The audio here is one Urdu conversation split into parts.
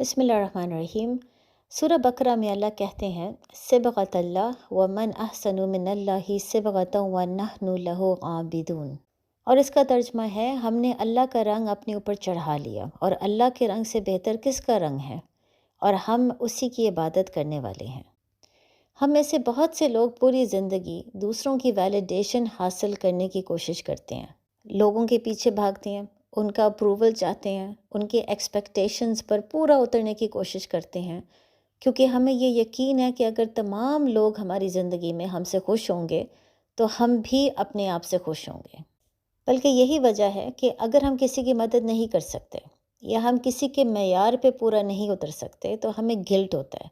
بسم اللہ الرحمن الرحیم۔ سورہ بقرہ میں اللہ کہتے ہیں صبغۃ اللہ ومن احسن من اللہ صبغۃ ونحن لہ عابدون، اور اس کا ترجمہ ہے ہم نے اللہ کا رنگ اپنے اوپر چڑھا لیا، اور اللہ کے رنگ سے بہتر کس کا رنگ ہے، اور ہم اسی کی عبادت کرنے والے ہیں۔ ہم میں سے بہت سے لوگ پوری زندگی دوسروں کی ویلیڈیشن حاصل کرنے کی کوشش کرتے ہیں، لوگوں کے پیچھے بھاگتے ہیں، ان کا اپروول چاہتے ہیں، ان کے ایکسپیکٹیشنز پر پورا اترنے کی کوشش کرتے ہیں، کیونکہ ہمیں یہ یقین ہے کہ اگر تمام لوگ ہماری زندگی میں ہم سے خوش ہوں گے تو ہم بھی اپنے آپ سے خوش ہوں گے۔ بلکہ یہی وجہ ہے کہ اگر ہم کسی کی مدد نہیں کر سکتے یا ہم کسی کے معیار پہ پورا نہیں اتر سکتے تو ہمیں گلٹ ہوتا ہے،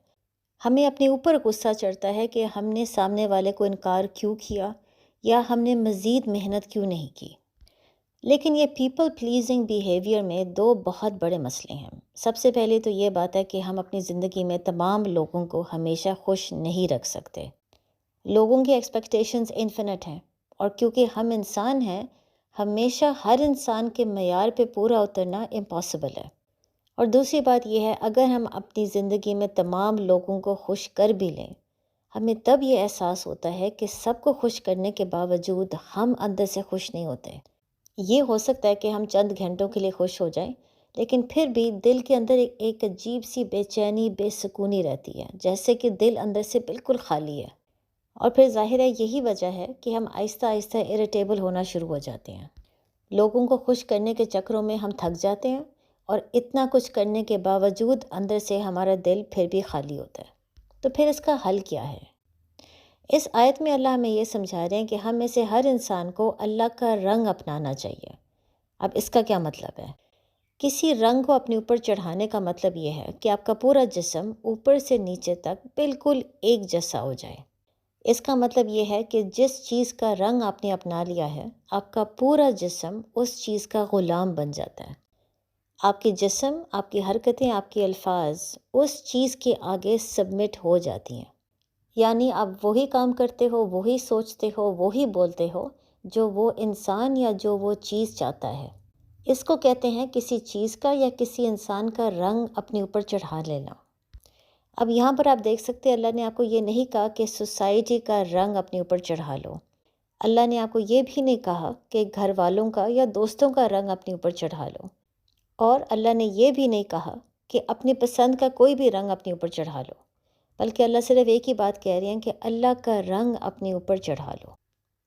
ہمیں اپنے اوپر غصہ چڑھتا ہے کہ ہم نے سامنے والے کو انکار کیوں کیا یا ہم نے مزید محنت کیوں نہیں کی۔ لیکن یہ پیپل پلیزنگ بیہیویئر میں دو بہت بڑے مسئلے ہیں۔ سب سے پہلے تو یہ بات ہے کہ ہم اپنی زندگی میں تمام لوگوں کو ہمیشہ خوش نہیں رکھ سکتے۔ لوگوں کی ایکسپیکٹیشنز انفینٹ ہیں، اور کیونکہ ہم انسان ہیں، ہمیشہ ہر انسان کے معیار پہ پورا اترنا امپاسبل ہے۔ اور دوسری بات یہ ہے، اگر ہم اپنی زندگی میں تمام لوگوں کو خوش کر بھی لیں، ہمیں تب یہ احساس ہوتا ہے کہ سب کو خوش کرنے کے باوجود ہم اندر سے خوش نہیں ہوتے۔ یہ ہو سکتا ہے کہ ہم چند گھنٹوں کے لیے خوش ہو جائیں، لیکن پھر بھی دل کے اندر ایک عجیب سی بے چینی، بے سکونی رہتی ہے، جیسے کہ دل اندر سے بالکل خالی ہے۔ اور پھر ظاہر ہے یہی وجہ ہے کہ ہم آہستہ آہستہ اریٹیبل ہونا شروع ہو جاتے ہیں۔ لوگوں کو خوش کرنے کے چکروں میں ہم تھک جاتے ہیں، اور اتنا کچھ کرنے کے باوجود اندر سے ہمارا دل پھر بھی خالی ہوتا ہے۔ تو پھر اس کا حل کیا ہے؟ اس آیت میں اللہ ہمیں یہ سمجھا رہے ہیں کہ ہم میں سے ہر انسان کو اللہ کا رنگ اپنانا چاہیے۔ اب اس کا کیا مطلب ہے؟ کسی رنگ کو اپنے اوپر چڑھانے کا مطلب یہ ہے کہ آپ کا پورا جسم اوپر سے نیچے تک بالکل ایک جیسا ہو جائے۔ اس کا مطلب یہ ہے کہ جس چیز کا رنگ آپ نے اپنا لیا ہے، آپ کا پورا جسم اس چیز کا غلام بن جاتا ہے۔ آپ کے جسم، آپ کی حرکتیں، آپ کے الفاظ اس چیز کے آگے سبمٹ ہو جاتی ہیں، یعنی آپ وہی کام کرتے ہو، وہی سوچتے ہو، وہی بولتے ہو جو وہ انسان یا جو وہ چیز چاہتا ہے۔ اس کو کہتے ہیں کسی چیز کا یا کسی انسان کا رنگ اپنے اوپر چڑھا لینا۔ اب یہاں پر آپ دیکھ سکتے ہیں اللہ نے آپ کو یہ نہیں کہا کہ سوسائٹی کا رنگ اپنے اوپر چڑھا لو۔ اللہ نے آپ کو یہ بھی نہیں کہا کہ گھر والوں کا یا دوستوں کا رنگ اپنے اوپر چڑھا لو، اور اللہ نے یہ بھی نہیں کہا کہ اپنی پسند کا کوئی بھی رنگ اپنے اوپر چڑھا لو، بلکہ اللہ صرف ایک ہی بات کہہ رہے ہیں کہ اللہ کا رنگ اپنے اوپر چڑھا لو۔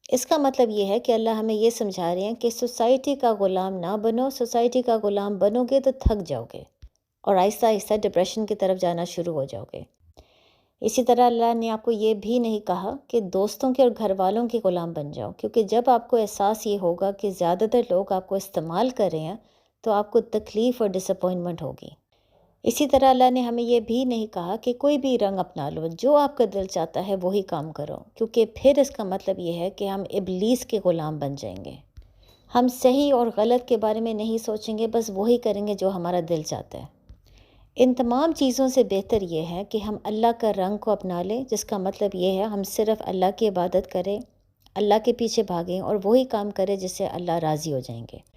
اس کا مطلب یہ ہے کہ اللہ ہمیں یہ سمجھا رہے ہیں کہ سوسائٹی کا غلام نہ بنو۔ سوسائٹی کا غلام بنو گے تو تھک جاؤ گے، اور آہستہ آہستہ ڈپریشن کی طرف جانا شروع ہو جاؤ گے۔ اسی طرح اللہ نے آپ کو یہ بھی نہیں کہا کہ دوستوں کے اور گھر والوں کے غلام بن جاؤ، کیونکہ جب آپ کو احساس یہ ہوگا کہ زیادہ تر لوگ آپ کو استعمال کر رہے ہیں تو آپ کو تکلیف اور ڈس اپوائنٹمنٹ ہوگی۔ اسی طرح اللہ نے ہمیں یہ بھی نہیں کہا کہ کوئی بھی رنگ اپنا لو، جو آپ کا دل چاہتا ہے وہی کام کرو، کیونکہ پھر اس کا مطلب یہ ہے کہ ہم ابلیس کے غلام بن جائیں گے۔ ہم صحیح اور غلط کے بارے میں نہیں سوچیں گے، بس وہی کریں گے جو ہمارا دل چاہتا ہے۔ ان تمام چیزوں سے بہتر یہ ہے کہ ہم اللہ کا رنگ کو اپنا لیں، جس کا مطلب یہ ہے ہم صرف اللہ کی عبادت کریں، اللہ کے پیچھے بھاگیں اور وہی کام کریں جس سے اللہ راضی ہو جائیں گے۔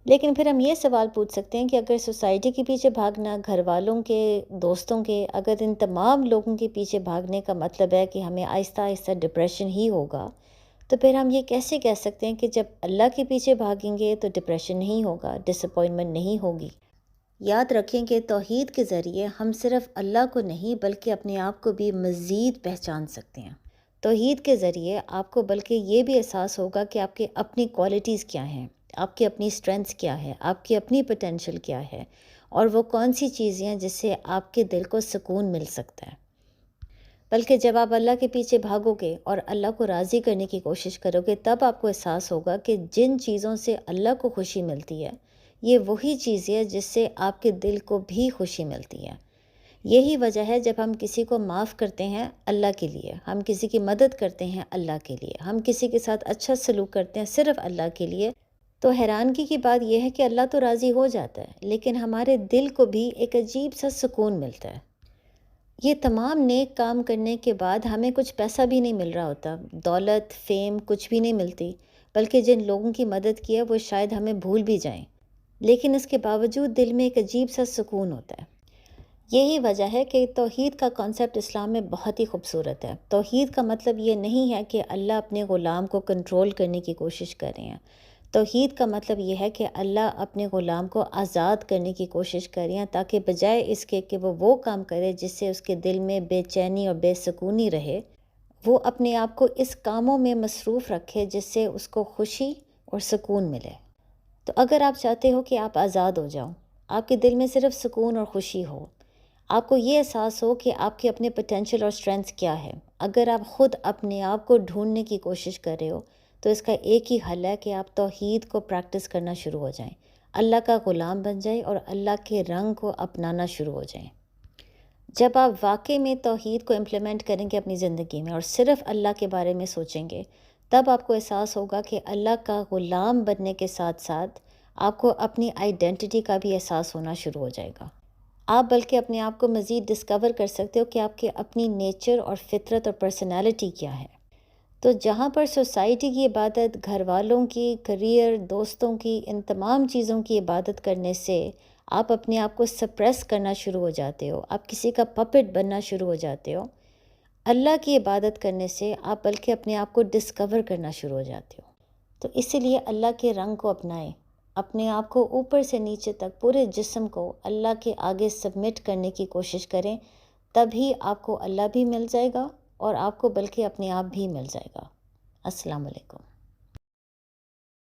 لیکن پھر ہم یہ سوال پوچھ سکتے ہیں کہ اگر سوسائٹی کے پیچھے بھاگنا، گھر والوں کے، دوستوں کے، اگر ان تمام لوگوں کے پیچھے بھاگنے کا مطلب ہے کہ ہمیں آہستہ آہستہ ڈپریشن ہی ہوگا، تو پھر ہم یہ کیسے کہہ سکتے ہیں کہ جب اللہ کے پیچھے بھاگیں گے تو ڈپریشن نہیں ہوگا، ڈس اپوائنٹمنٹ نہیں ہوگی؟ یاد رکھیں کہ توحید کے ذریعے ہم صرف اللہ کو نہیں بلکہ اپنے آپ کو بھی مزید پہچان سکتے ہیں۔ توحید کے ذریعے آپ کو بلکہ یہ بھی احساس ہوگا کہ آپ کے اپنی کوالٹیز کیا ہیں، آپ کی اپنی اسٹرینتھس کیا ہے، آپ کی اپنی پوٹینشیل کیا ہے، اور وہ کون سی چیزیں ہیں جس سے آپ کے دل کو سکون مل سکتا ہے۔ بلکہ جب آپ اللہ کے پیچھے بھاگو گے اور اللہ کو راضی کرنے کی کوشش کرو گے، تب آپ کو احساس ہوگا کہ جن چیزوں سے اللہ کو خوشی ملتی ہے، یہ وہی چیزیں ہیں جس سے آپ کے دل کو بھی خوشی ملتی ہے۔ یہی وجہ ہے جب ہم کسی کو معاف کرتے ہیں اللہ کے لیے، ہم کسی کی مدد کرتے ہیں اللہ کے لیے، ہم کسی کے ساتھ اچھا سلوک کرتے ہیں صرف اللہ کے لیے، تو حیرانگی کی بات یہ ہے کہ اللہ تو راضی ہو جاتا ہے، لیکن ہمارے دل کو بھی ایک عجیب سا سکون ملتا ہے۔ یہ تمام نیک کام کرنے کے بعد ہمیں کچھ پیسہ بھی نہیں مل رہا ہوتا، دولت، فیم کچھ بھی نہیں ملتی، بلکہ جن لوگوں کی مدد کی ہے وہ شاید ہمیں بھول بھی جائیں، لیکن اس کے باوجود دل میں ایک عجیب سا سکون ہوتا ہے۔ یہی وجہ ہے کہ توحید کا کانسیپٹ اسلام میں بہت ہی خوبصورت ہے۔ توحید کا مطلب یہ نہیں ہے کہ اللہ اپنے غلام کو کنٹرول کرنے کی کوشش کر رہے ہیں۔ توحید کا مطلب یہ ہے کہ اللہ اپنے غلام کو آزاد کرنے کی کوشش کر رہے ہیں، تاکہ بجائے اس کے کہ وہ کام کرے جس سے اس کے دل میں بے چینی اور بے سکونی رہے، وہ اپنے آپ کو اس کاموں میں مصروف رکھے جس سے اس کو خوشی اور سکون ملے۔ تو اگر آپ چاہتے ہو کہ آپ آزاد ہو جاؤ، آپ کے دل میں صرف سکون اور خوشی ہو، آپ کو یہ احساس ہو کہ آپ کے اپنے پوٹینشیل اور اسٹرینتھس کیا ہے، اگر آپ خود اپنے آپ کو ڈھونڈنے کی کوشش کر رہے ہو، تو اس کا ایک ہی حل ہے کہ آپ توحید کو پریکٹس کرنا شروع ہو جائیں، اللہ کا غلام بن جائیں اور اللہ کے رنگ کو اپنانا شروع ہو جائیں۔ جب آپ واقعی میں توحید کو امپلیمنٹ کریں گے اپنی زندگی میں اور صرف اللہ کے بارے میں سوچیں گے، تب آپ کو احساس ہوگا کہ اللہ کا غلام بننے کے ساتھ ساتھ آپ کو اپنی آئیڈینٹی کا بھی احساس ہونا شروع ہو جائے گا۔ آپ بلکہ اپنے آپ کو مزید ڈسکور کر سکتے ہو کہ آپ کے اپنی نیچر اور فطرت اور پرسنالٹی کیا ہے۔ تو جہاں پر سوسائٹی کی عبادت، گھر والوں کی، کریئر، دوستوں کی، ان تمام چیزوں کی عبادت کرنے سے آپ اپنے آپ کو سپریس کرنا شروع ہو جاتے ہو، آپ کسی کا پپٹ بننا شروع ہو جاتے ہو، اللہ کی عبادت کرنے سے آپ بلکہ اپنے آپ کو ڈسکور کرنا شروع ہو جاتے ہو۔ تو اسی لیے اللہ کے رنگ کو اپنائیں، اپنے آپ کو اوپر سے نیچے تک پورے جسم کو اللہ کے آگے سبمٹ کرنے کی کوشش کریں، تبھی آپ کو اللہ بھی مل جائے گا اور آپ کو بلکہ اپنے آپ بھی مل جائے گا۔ السلام علیکم۔